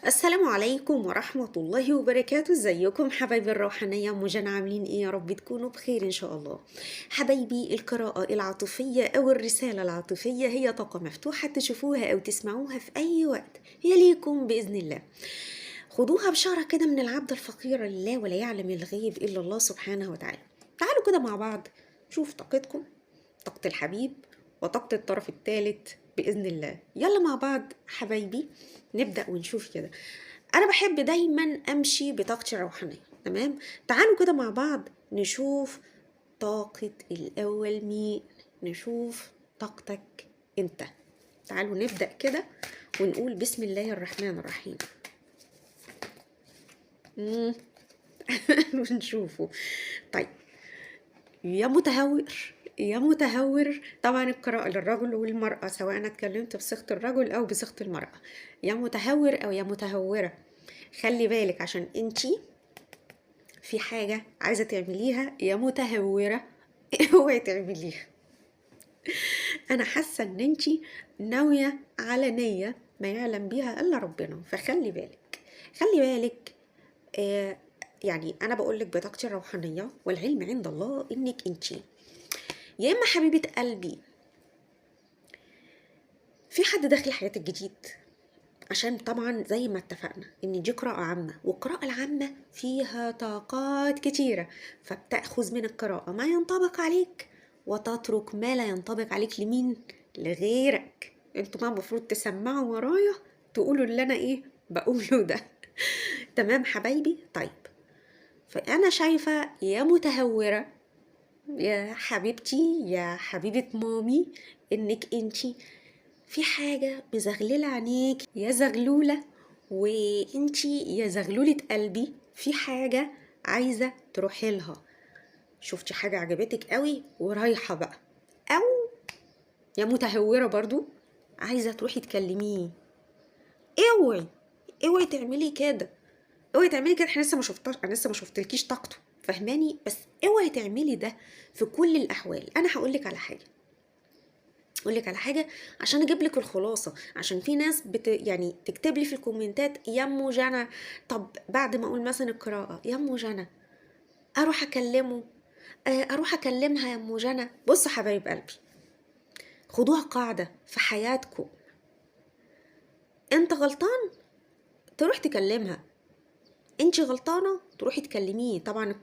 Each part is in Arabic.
السلام عليكم ورحمة الله وبركاته. ازيكم حبايبي الروحانية مجانا؟ عاملين ايه؟ يا رب تكونوا بخير ان شاء الله. حبايبي، القراءة العاطفية او الرسالة العاطفية هي طاقة مفتوحة، تشوفوها او تسمعوها في اي وقت، هي ليكم بإذن الله. خدوها بشارة كده من العبد الفقير لله، ولا يعلم الغيب الا الله سبحانه وتعالى. تعالوا كده مع بعض نشوف طاقتكم، طاقة الحبيب وطاقة الطرف الثالث بإذن الله. يلا مع بعض حبايبي نبدأ ونشوف كده. أنا بحب دايما أمشي بطاقتي الروحانية، تمام؟ تعالوا كده مع بعض نشوف طاقة الأول مين. نشوف طاقتك أنت. تعالوا نبدأ كده ونقول بسم الله الرحمن الرحيم. ونشوفه. طيب، يا متهور يا متهور. طبعا القراءة للرجل والمرأة، سواء أنا اتكلمت بصيغة الرجل أو بصيغة المرأة. يا متهور أو يا متهورة، خلي بالك عشان انتي في حاجة عايزة تعمليها يا متهورة. اوعي تعمليها. أنا حاسة إن انتي ناوية على نية ما يعلم بيها إلا ربنا، فخلي بالك. خلي بالك. آه يعني أنا بقولك بطاقتي الروحانية والعلم عند الله إنك انتي يا إما حبيبة قلبي في حد داخل حياتك جديد، عشان طبعا زي ما اتفقنا ان دي قراءة عامة، والقراءة العامة فيها طاقات كتيرة، فبتأخذ من القراءة ما ينطبق عليك وتترك ما لا ينطبق عليك. لمين؟ لغيرك. انتوا ما المفروض تسمعوا ورايا، تقولوا اللي انا ايه بقوله ده. تمام حبايبي؟ طيب، فانا شايفة يا متهورة يا حبيبتي يا حبيبة مامي انك انتي في حاجة مزغللة عينيك يا زغلولة، وانتي يا زغلولة قلبي في حاجة عايزة تروحي لها. شفتي حاجة عجبتك قوي ورايحة بقى، او يا متهورة برضو عايزة تروحي تكلميه. اوعي اوعي تعملي كده. اوعي تعملي كده. احنا لسه ما شفتش، انا لسه ما شفتلكيش طاقته، فهماني؟ بس اوعي تعملي ده في كل الاحوال. انا هقولك على حاجة، اقول لك على حاجه عشان اجيب لك الخلاصه، عشان في ناس يعني تكتب لي في الكومنتات يا ام جنى. طب بعد ما اقول مثلا القراءه يا ام جنى اروح اكلمه، اروح اكلمها يا ام جنى. بصوا حبايب قلبي، خدوها قاعده في حياتكم. انت غلطان تروح تكلمها، انت غلطانه تروحي تكلميه. طبعا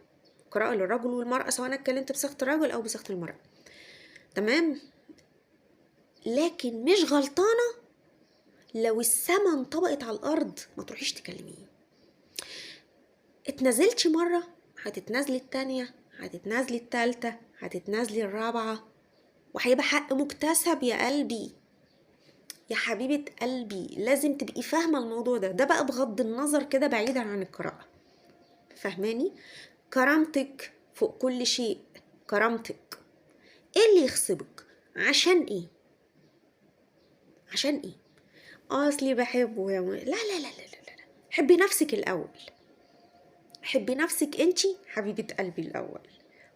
القراءه للرجل والمراه، سواء انا اتكلمت بصيغه الرجل او بصيغه المراه، تمام؟ لكن مش غلطانه لو السما انطبقت على الارض ما تروحيش تكلميه. اتنازلتي مرة هتتنازلي التانية، هتتنازلي التالتة، هتتنازلي الرابعة، وهيبقى حق مكتسب يا قلبي يا حبيبة قلبي. لازم تبقي فاهمة الموضوع ده بقى بغض النظر كده بعيدا عن القراءة. فاهماني؟ كرامتك فوق كل شيء. كرامتك. ايه اللي يخصبك؟ عشان ايه؟ عشان ايه؟ اصلي بحبه لا لا لا لا لا لا. حبي نفسك الاول. حبي نفسك انتي حبيبة قلبي الأول،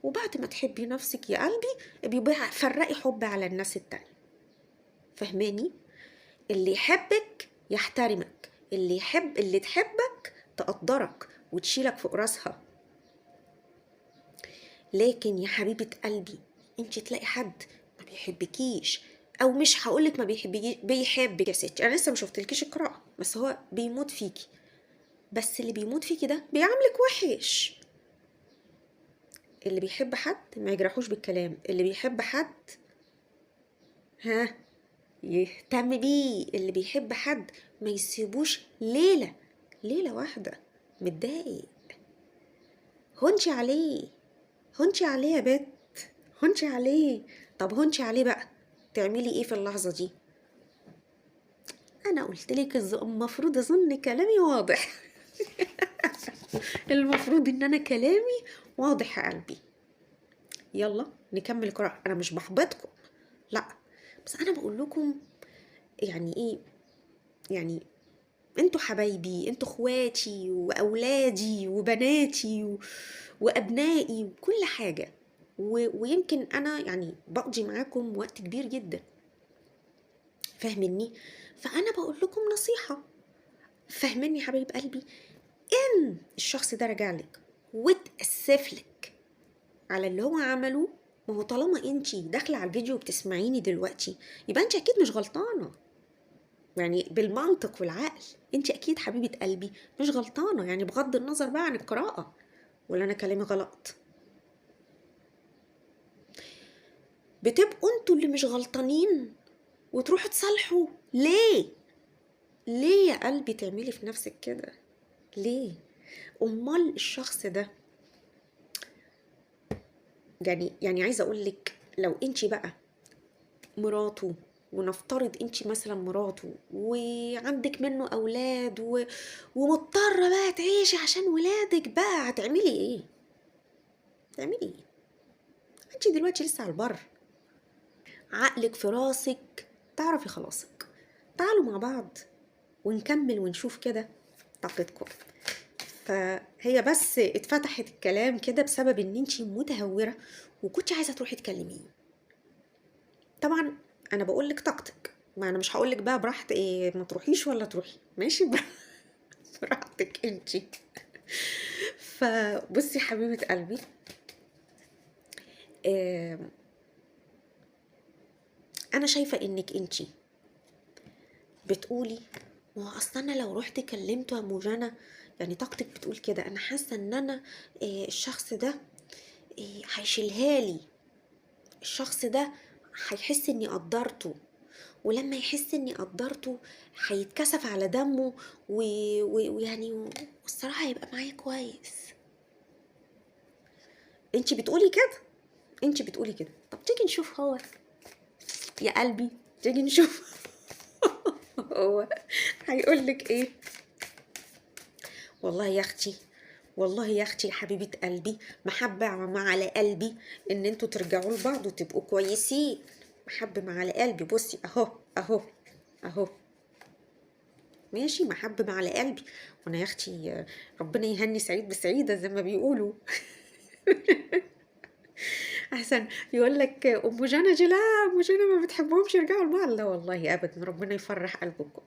وبعد ما تحبي نفسك يا قلبي بيبقى فرقي حب على الناس التانية. فهماني؟ اللي يحبك يحترمك، اللي تحبك تقدرك وتشيلك فوق راسها. لكن يا حبيبة قلبي انتي تلاقي حد ما بيحبكيش، او مش هقولك ما بيحبكيش، بيحبك يا ستي. انا لسه ما شفتلكيش القراءة، بس هو بيموت فيكي. بس اللي بيموت فيكي ده بيعاملك وحش. اللي بيحب حد ما يجرحوش بالكلام، اللي بيحب حد ها يهتم بيه، اللي بيحب حد ما يسيبوش ليلة واحدة متضايق. هونشي عليه، هونشي عليه يا بت، هونشي عليه. طب هونشي عليه بقى تعملي ايه في اللحظة دي؟ انا قلت لك المفروض اظن كلامي واضح. المفروض ان انا كلامي واضح يا قلبي. يلا نكمل قراءة. انا مش بحبطكم، لا، بس انا بقول لكم يعني ايه. يعني انتوا حبايبي، انتوا اخواتي واولادي وبناتي وابنائي وكل حاجة، ويمكن انا يعني بقضي معاكم وقت كبير جدا، فاهمني؟ فانا بقول لكم نصيحة، فهمني يا حبيب قلبي، ان الشخص ده راجع لك وتأسف لك على اللي هو عمله، ما هو طالما انتي داخله على الفيديو وبتسمعيني دلوقتي يبقى انتي اكيد مش غلطانه. يعني بالمنطق والعقل انتي اكيد حبيبه قلبي مش غلطانه، يعني بغض النظر بقى عن القراءه، ولا انا كلامي غلط؟ بتبقوا انتوا اللي مش غلطانين وتروحوا تصالحوا. ليه؟ ليه يا قلبي تعملي في نفسك كده؟ ليه؟ امال الشخص ده، يعني عايزه اقول لك، لو انتي بقى مراته، ونفترض انتي مثلا مراته وعندك منه اولاد ومضطره بقى تعيشي عشان ولادك، بقى هتعملي ايه؟ تعملي ايه؟ انتي دلوقتي لسه على البر، عقلك في راسك، تعرفي خلاصك. تعالوا مع بعض ونكمل ونشوف كده طاقتكم. فهي بس اتفتحت الكلام كده بسبب ان انتي متهوره وكنتي عايزه تروحي تكلميه. طبعا انا بقول لك طاقتك، ما انا مش هقول لك بقى براحتك ايه ما تروحيش ولا تروحي، ماشي؟ براحتك انتي. فبصي حبيبه قلبي، آه، انا شايفه انك انتي بتقولي ما هو اصلا انا لو رحت كلمته يا موجانا، يعني طاقتك بتقول كده، انا حاسه ان انا الشخص ده هيشيلها لي، الشخص ده هيحس اني قدرته، ولما يحس اني قدرته هيتكسف على دمه ويعني والصراحه هيبقى معايا كويس. انتي بتقولي كده، انتي بتقولي كده. طب تيجي نشوف هو يا قلبي، تيجي نشوف هو هيقول لك ايه. والله يا اختي، والله يا اختي حبيبه قلبي، محبه مع على قلبي ان انتوا ترجعوا لبعض وتبقوا كويسين. محبه مع على قلبي، بصي اهو اهو اهو، ماشي؟ محبه مع على قلبي. وانا يا اختي ربنا يهني سعيد بسعيده زي ما بيقولوا. احسن يقول لك ام جنى لا ام جنى ما بتحبهمش يرجعوا لبعض، لا والله ابدا، ربنا يفرح قلبكم.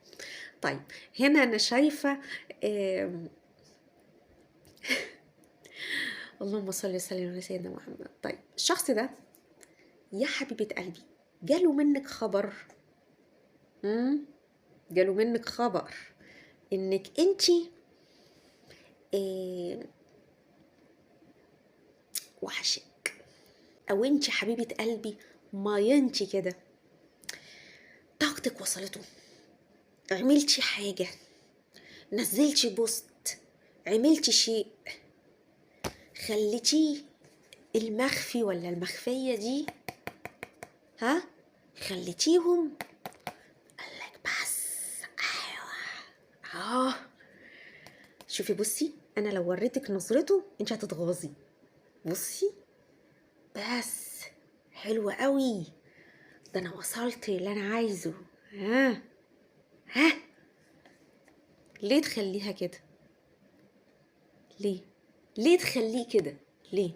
طيب هنا انا شايفه آم، اللهم صل وسلم على سيدنا محمد. طيب الشخص ده يا حبيبه قلبي جاله منك خبر، جاله منك خبر انك انتي آم، وحشك، او انتي حبيبه قلبي ما انتي كده طاقتك وصلته، عملتي حاجه، نزلتي بوست، عملتي شيء، خليتيه المخفي ولا المخفية دي، ها، خليتيهم قالك بس. ايوه اه، شوفي بصي، انا لو وريتك نظرته انت هتتغاظي. بصي بس، حلوة قوي، ده انا وصلت اللي انا عايزه. ها ها، ليه تخليها كده؟ ليه؟ ليه تخليه كده؟ ليه؟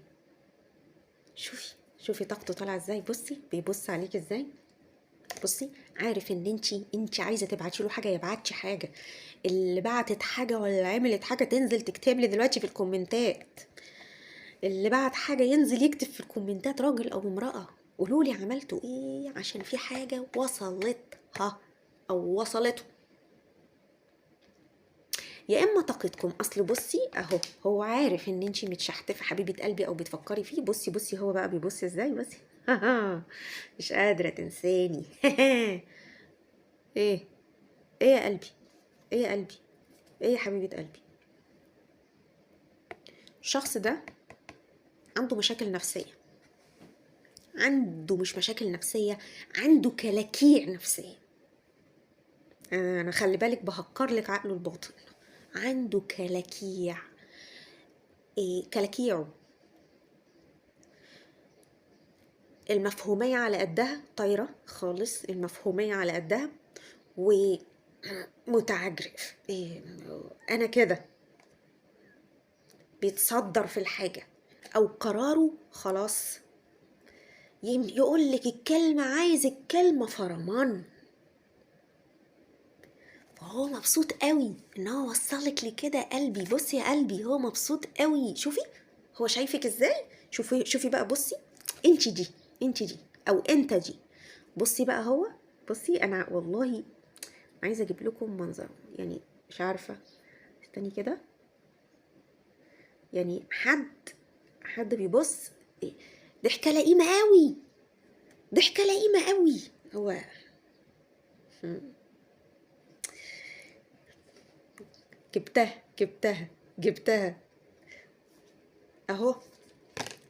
شوفي شوفي طاقته طالعه ازاي، بصي بيبص عليك ازاي، بصي عارف ان انتي عايزه تبعتي له حاجه، يبعتش حاجه. اللي بعتت حاجه ولا عملت حاجه تنزل تكتب لي دلوقتي في الكومنتات، اللي بعت حاجه ينزل يكتب في الكومنتات، راجل او امراه، قولوا لي عملتوا ايه عشان في حاجه وصلتها او وصلته. يا اما طاقتكم، اصل بصي اهو هو عارف ان انتي متشحتفه حبيبه قلبي او بتفكري فيه. بصي بصي هو بقى بيبص ازاي، بصي مش قادره تنساني. ايه؟ ايه يا قلبي؟ ايه يا قلبي؟ ايه يا حبيبه قلبي؟ الشخص ده عنده مشاكل نفسيه، عنده مش مشاكل نفسيه، عنده كلاكيع نفسيه. انا خلي بالك بهكر لك عقله الباطن، عنده كلاكيع. إيه كلاكيعه؟ المفهوميه على قدها طايره خالص، المفهوميه على قدها، ومتعجرف. إيه انا كده، بيتصدر في الحاجه او قراره خلاص، يقول لك الكلمه، عايز الكلمه فرمان. فهو مبسوط قوي ان هو وصلك لكده. قلبي بصي يا قلبي، هو مبسوط قوي. شوفي هو شايفك ازاي. شوفي بقى، بصي انت دي، انت دي او انت دي. بصي بقى هو، بصي انا والله عايزه اجيب لكم منظر، يعني مش عارفه، استني كده. يعني حد بيبص، ضحكه لئيمه قوي، ضحكه لئيمه قوي. هو جبتها اهو.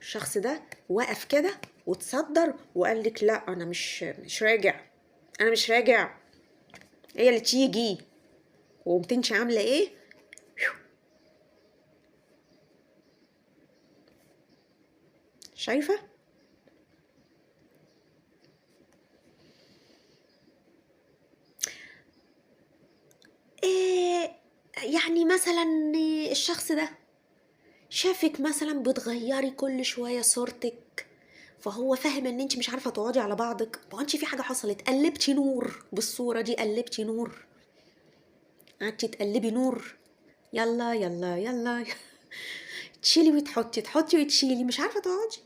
الشخص ده وقف كده وتصدر وقال لك لا انا مش راجع، انا مش راجع، هي اللي تيجي. وقمت انت عامله ايه؟ شايفه؟ إيه يعني مثلا الشخص ده شافك مثلا بتغيري كل شويه صورتك، فهو فاهم ان انت مش عارفه تقعدي على بعضك. ما انت في حاجه حصلت، قلبتي نور بالصوره دي، قلبتي نور، قعدتي تقلبي نور. يلا يلا يلا تشيلي وتحطي، تحطي وتشيلي، مش عارفه تقعدي.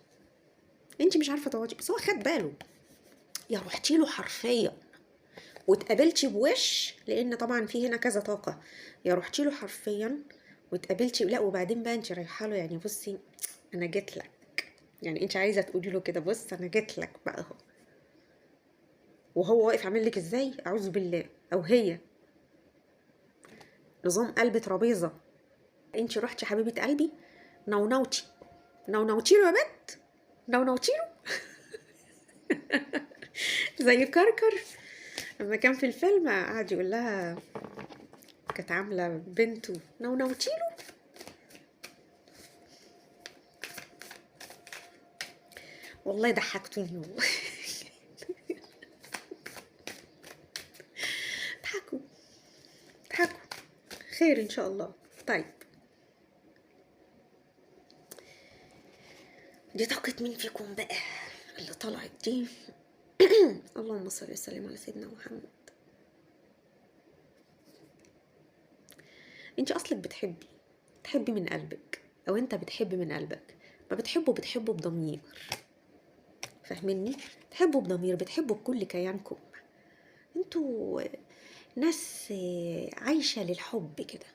انت مش عارفه تقعدي، بس هو خد باله. يا رحتي له حرفيا واتقابلتي بوش، لان طبعا في هنا كذا طاقه. يا رحتي له حرفيا واتقابلتي، لا وبعدين بقى انت رايحه له، يعني بصي انا جيت لك، يعني انت عايزه تقولي له كده، بص انا جيت لك بقى اهو. وهو واقف عامل لك ازاي؟ اعوذ بالله. او هي نظام قلب ترابيزه. انت رحتي حبيبه قلبي، نونوتي، نونوتي له يا بنت، نونوتي له. زي كركر لما كان في الفيلم قعد يقول لها، كانت عامله بنته نونوتي له. والله ضحكتوني والله. اضحكوا، اضحكوا، خير ان شاء الله. طيب دي طاقة مين فيكم بقى اللي طلعت دي؟ اللهم صل وسلم على سيدنا محمد. انت اصلك بتحبي من قلبك، او انت بتحب من قلبك. ما بتحبوا بضمير، فاهميني؟ تحبوا بضمير، بتحبوا بكل كيانكم. انتوا ناس عايشة للحب كده،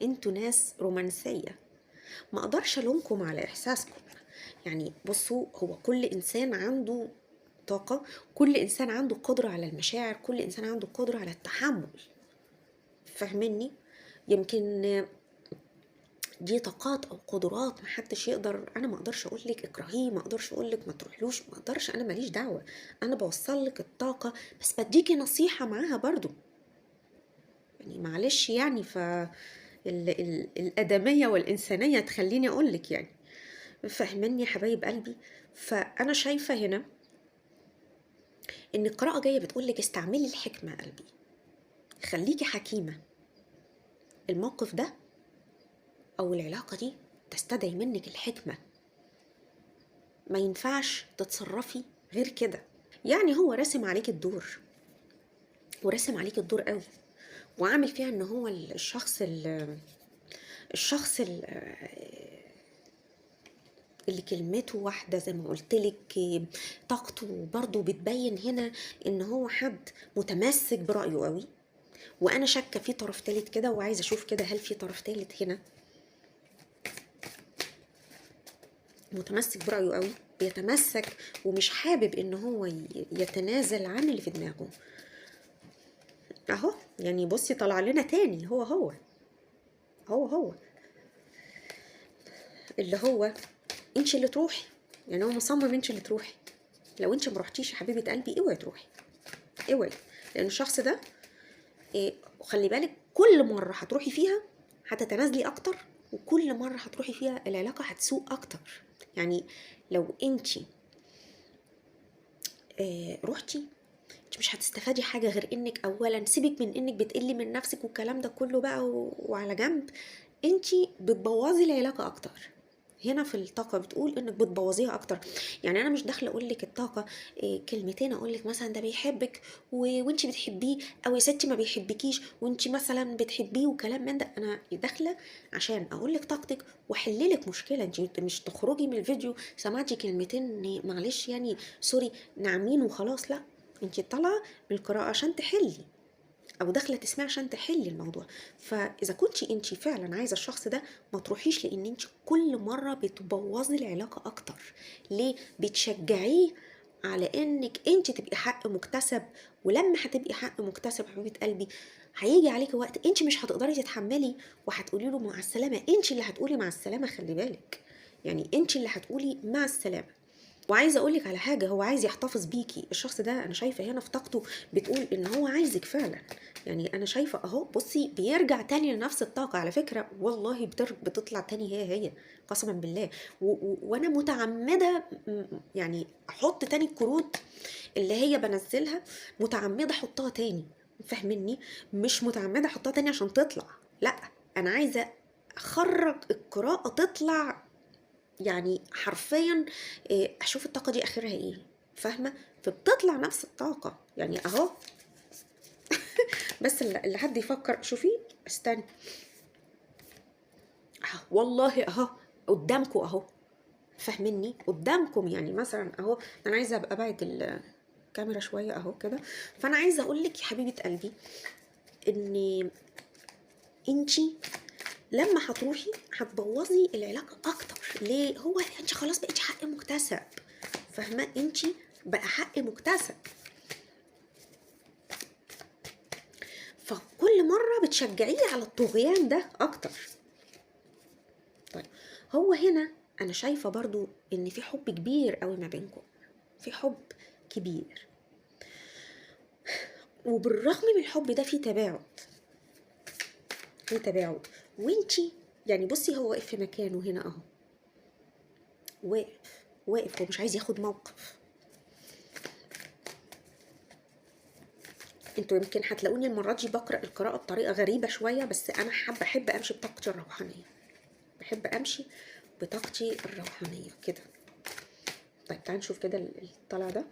انتوا ناس رومانسية. ما اقدرش الومكم على احساسكم. يعني بصوا، هو كل انسان عنده طاقة، كل انسان عنده قدرة على المشاعر، كل انسان عنده قدرة على التحمل، فاهميني؟ يمكن دي طاقات او قدرات محدش يقدر. انا ما اقدرش اقول لك اكرهيه، ما اقدرش اقول لك ما تروحلوش، ما اقدرش، انا ماليش دعوة. انا بوصل لك الطاقة بس بديكي نصيحة معاها برضو، يعني معلش يعني. الآدمية والإنسانية تخليني أقول لك يعني، فاهمني يا حبايب قلبي؟ فأنا شايفة هنا إن القراءة جاية بتقولك استعملي الحكمة يا قلبي، خليكي حكيمة. الموقف ده أو العلاقة دي تستدعي منك الحكمة، ما ينفعش تتصرفي غير كده. يعني هو راسم عليك الدور، وراسم عليك الدور قوي، وعامل فيها ان هو الشخص اللي كلمته واحدة زي ما قلت لك. طاقته برضو بتبين هنا ان هو حد متمسك برأيه قوي. وانا شاكة في طرف تالت كده، وعايزة اشوف كده هل في طرف تالت هنا متمسك برأيه قوي، بيتمسك ومش حابب ان هو يتنازل عن اللي في دماغه. اهو يعني بصي طلع لنا تاني، هو اللي هو انت اللي تروحي. يعني هو مصمم انت اللي تروحي. لو انت مرحتيش يا حبيبة قلبي اوعي تروحي، اوعي. لان الشخص ده وخلي بالك كل مرة هتروحي فيها هتتنازلي اكتر، وكل مرة هتروحي فيها العلاقة هتسوء اكتر. يعني لو انتي روحتي، انت مش هتستفادي حاجة غير انك اولا سيبك من انك بتقلي من نفسك والكلام ده كله بقى وعلى جنب، انتي بتبوظي العلاقة اكتر. هنا في الطاقه بتقول انك بتبوظيها اكتر. يعني انا مش داخله اقول لك الطاقه كلمتين، اقول لك مثلا ده بيحبك وانت بتحبيه، او يا ستي ما بيحبكيش وانت مثلا بتحبيه وكلام من ده. انا داخله عشان اقول لك طاقتك واحل لك مشكله. انت مش تخرجي من الفيديو سمعتي كلمتين معلش يعني سوري ناعمين وخلاص، لا، انت طالعه من القراءه عشان تحلي، او داخله تسمعي عشان تحلي الموضوع. فاذا كنتي انت فعلا عايزه الشخص ده، ما تروحيش، لان انت كل مره بتبوظي العلاقه اكتر. ليه؟ بتشجعيه على انك انت تبقي حق مكتسب. ولما هتبقي حق مكتسب حبيبه قلبي، هيجي عليكي وقت انت مش هتقدري تتحملي وهتقولي له مع السلامه. انت اللي هتقولي مع السلامه، خلي بالك، يعني انت اللي هتقولي مع السلامه. وعايزه اقول لك على حاجه، هو عايز يحتفظ بيكي. الشخص ده انا شايفه هنا في طاقته بتقول ان هو عايزك فعلا. يعني انا شايفه اهو، بصي بيرجع تاني لنفس الطاقه على فكره، والله بتطلع تاني هي قسما بالله. وانا متعمده يعني احط تاني الكروت اللي هي بنزلها، متعمده احطها تاني، فاهمني؟ مش متعمده احطها تاني عشان تطلع، لا، انا عايزه اخرج القراءه تطلع، يعني حرفيا اشوف الطاقه دي اخرها ايه، فاهمه؟ فبتطلع نفس الطاقه يعني اهو. بس اللي حد يفكر، شوفي، استني والله اهو قدامكم اهو، فاهميني؟ قدامكم. يعني مثلا اهو، انا عايزه ابقى ابعد الكاميرا شويه اهو كده. فانا عايزه اقول لك يا حبيبه قلبي ان انتي لما هتروحي هتبوظي العلاقه اكتر. ليه؟ هو انت خلاص بقيتي حق مكتسب، فاهمه؟ انتي بقى حق مكتسب، فكل مرة بتشجعيه على الطغيان ده أكتر. طيب، هو هنا أنا شايفة برضو إن في حب كبير قوي ما بينكم، في حب كبير، وبالرغم من الحب ده في تباعد، في تباعد. وانتي يعني بصي، هو واقف في مكانه هنا اهو، واقف واقف، هو مش عايز ياخد موقف. انتوا يمكن هتلاقوني المرة دي بقرأ القراءة بطريقة غريبة شوية، بس أنا بحب أمشي بطاقتي الروحانية، بحب أمشي بطاقتي الروحانية كده. طيب تعالي نشوف كده الطلع ده.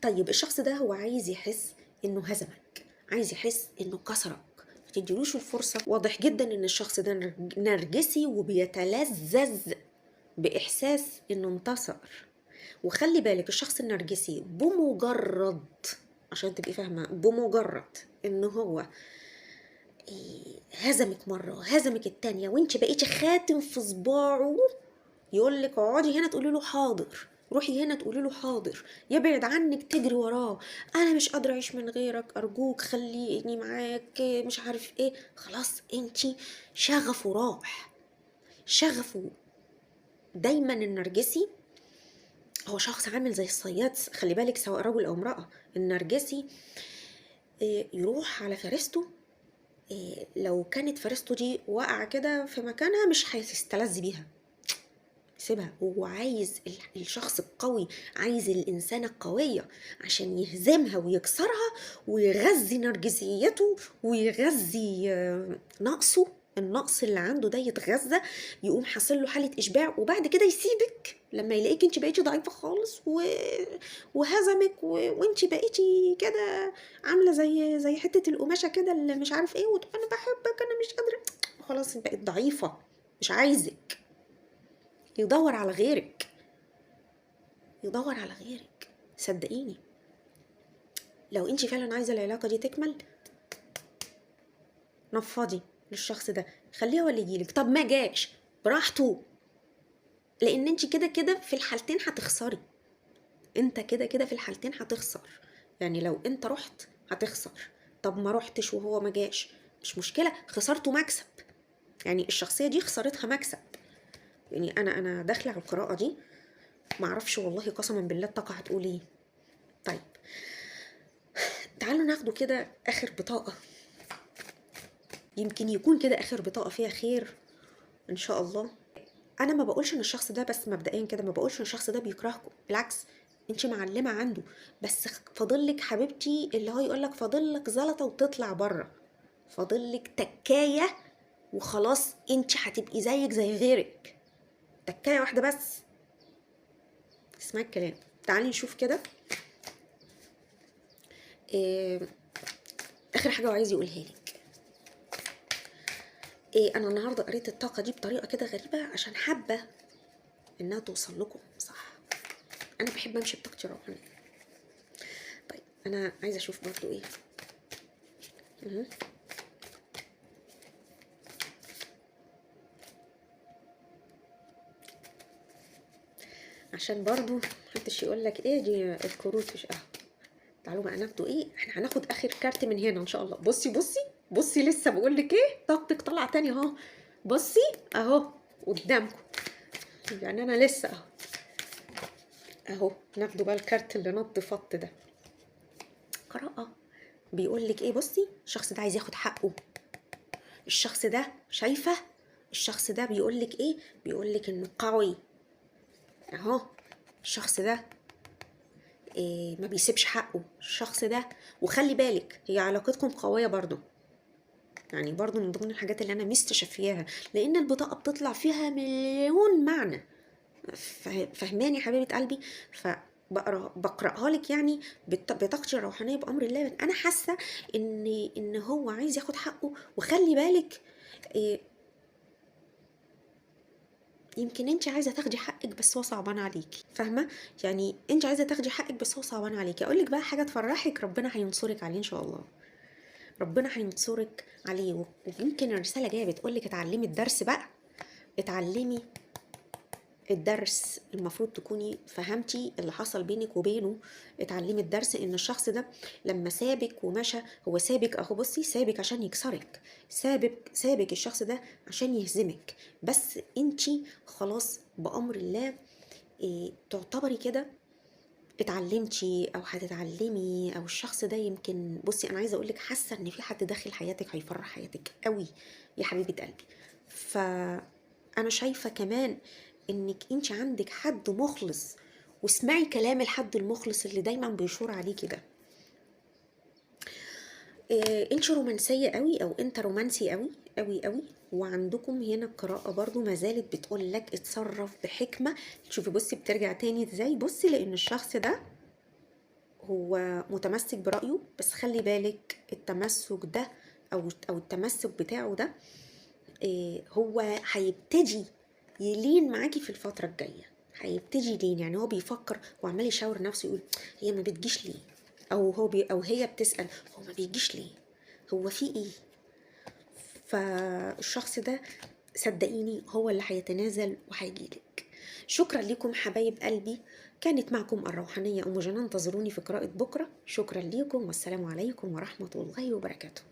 طيب الشخص ده هو عايز يحس انه هزمك، عايز يحس انه كسرك، ما تديلوش الفرصة. واضح جدا ان الشخص ده نرجسي وبيتلذذ باحساس انه انتصر. وخلي بالك الشخص النرجسي بمجرد، عشان تبقي فاهمة، بمجرد ان هو هزمك مرة هزمك التانية وانت بقيتي خاتم في صباعه، يقول لك اقعدي هنا تقولي له حاضر، روحي هنا تقولي له حاضر، يبعد عنك تجري وراه، انا مش قادره اعيش من غيرك، ارجوك خليني معاك، مش عارف ايه. خلاص انتي شغفه راح، شغفه. دايما النرجسي هو شخص عامل زي الصياد، خلي بالك، سواء رجل او امراه. النرجسي يروح على فريسته، لو كانت فريسته دي واقعه كده في مكانها مش هيستلذ بيها، سيبها. هو عايز الشخص القوي، عايز الإنسانة القوية عشان يهزمها ويكسرها ويغذي نرجسيته ويغذي نقصه، النقص اللي عنده ده يتغذى، يقوم حاصل له حالة إشباع، وبعد كده يسيبك لما يلاقيك انت بقيتي ضعيفة خالص وهزمك وانت بقيتي كده عاملة زي حتة القماشة كده اللي مش عارف ايه، انا بحبك انا مش قادرة، خلاص انت بقيت ضعيفة، مش عايزك، يدور على غيرك، يدور على غيرك. صدقيني لو انت فعلا عايزه العلاقه دي تكمل، نفضي للشخص ده، خليه هو اللي يجيلك. طب ما جاش براحته، لان انت كده كده في الحالتين هتخسري، انت كده كده في الحالتين هتخسر. يعني لو انت رحت هتخسر، طب ما رحتش وهو ما جاش، مش مشكله، خسرته مكسب. يعني الشخصيه دي خسارتها مكسب. يعني انا داخله على القراءه دي معرفش والله قسما بالله الطاقه هتقول ايه. طيب تعالوا ناخده كده اخر بطاقه، يمكن يكون كده اخر بطاقه فيها خير ان شاء الله. انا ما بقولش ان الشخص ده، بس مبدئيا كده ما بقولش ان الشخص ده بيكرهكم، بالعكس، انت معلمه عنده، بس فاضلك حبيبتي اللي هو يقولك فاضلك زلطه وتطلع بره، فاضلك تكايه وخلاص انت هتبقي زيك زي غيرك. تكايه واحده بس. اسمعي الكلام. تعالي نشوف كده. إيه اخر حاجه وعايز يقولها لك. انا النهارده قريت الطاقه دي بطريقه كده غريبه عشان حابه انها توصل لكم صح. انا بحب امشي بطاقتي الروحانيه. طيب انا عايزه اشوف برضو ايه. مه. عشان برضو محدش يقول لك ايه دي الكروت مش تعالوا بقى ناخدوا ايه. احنا هناخد اخر كارت من هنا ان شاء الله. بصي بصي بصي، لسه بقول لك ايه، طاقتك طلع تاني اهو. بصي اهو قدامكم. يعني انا لسه اهو ناخدوا بقى الكارت اللي نط فط ده. قراءة بيقول لك ايه. بصي الشخص ده عايز ياخد حقه. الشخص ده شايفه. الشخص ده بيقول لك ايه. بيقول لك انه قوي اهو. الشخص ده إيه ما بيسيبش حقه الشخص ده. وخلي بالك هي علاقتكم قوية برضو. يعني برضو من ضمن الحاجات اللي انا مستشفياها، لان البطاقة بتطلع فيها مليون معنى. فهماني يا حبيبة قلبي. بقراها لك يعني بطاقتي الروحانيه بامر الله. انا حاسه ان هو عايز ياخد حقه. وخلي بالك إيه، يمكن انت عايزه تاخدي حقك بس هو صعبان عليكي. فاهمه؟ يعني انت عايزه تاخدي حقك بس هو صعبان عليكي. اقول لك بقى حاجه تفرحك. ربنا هينصرك عليه ان شاء الله. ربنا هينصرك عليه. ويمكن الرساله جايه بتقول لك اتعلمي الدرس بقى. اتعلمي الدرس. المفروض تكوني فهمتي اللي حصل بينك وبينه. اتعلمي الدرس ان الشخص ده لما سابك ومشى هو سابك اهو. بصي سابك عشان يكسرك. سابك الشخص ده عشان يهزمك. بس انتي خلاص بأمر الله تعتبري كده اتعلمتي او هتتعلمي. او الشخص ده يمكن بصي انا عايزه اقول لك حاسه ان في حد داخل حياتك هيفرح حياتك قوي يا حبيبه قلبي. فانا شايفه كمان انك انت عندك حد مخلص. واسمعي كلام الحد المخلص اللي دايما بيشور عليكي ده. انت رومانسيه قوي او انت رومانسي قوي قوي قوي. وعندكم هنا القراءة برضو ما زالت بتقول لك اتصرف بحكمة. شوفي بصي بترجع تاني ازاي. بصي لان الشخص ده هو متمسك برأيه. بس خلي بالك التمسك ده او التمسك بتاعه ده هو هيبتدي يلين معاكي في الفترة الجاية. هيبتدي يلين. يعني هو بيفكر وعمال يشاور نفسه يقول هي ما بتجيش ليه. او هي بتسأل هو ما بيجيش ليه. هو في ايه. فالشخص ده صدقيني هو اللي هيتنازل وهيجيلك. شكرا لكم حبايب قلبي. كانت معكم الروحانية أم جنى. انتظروني في قراءة بكرة. شكرا لكم والسلام عليكم ورحمة الله وبركاته.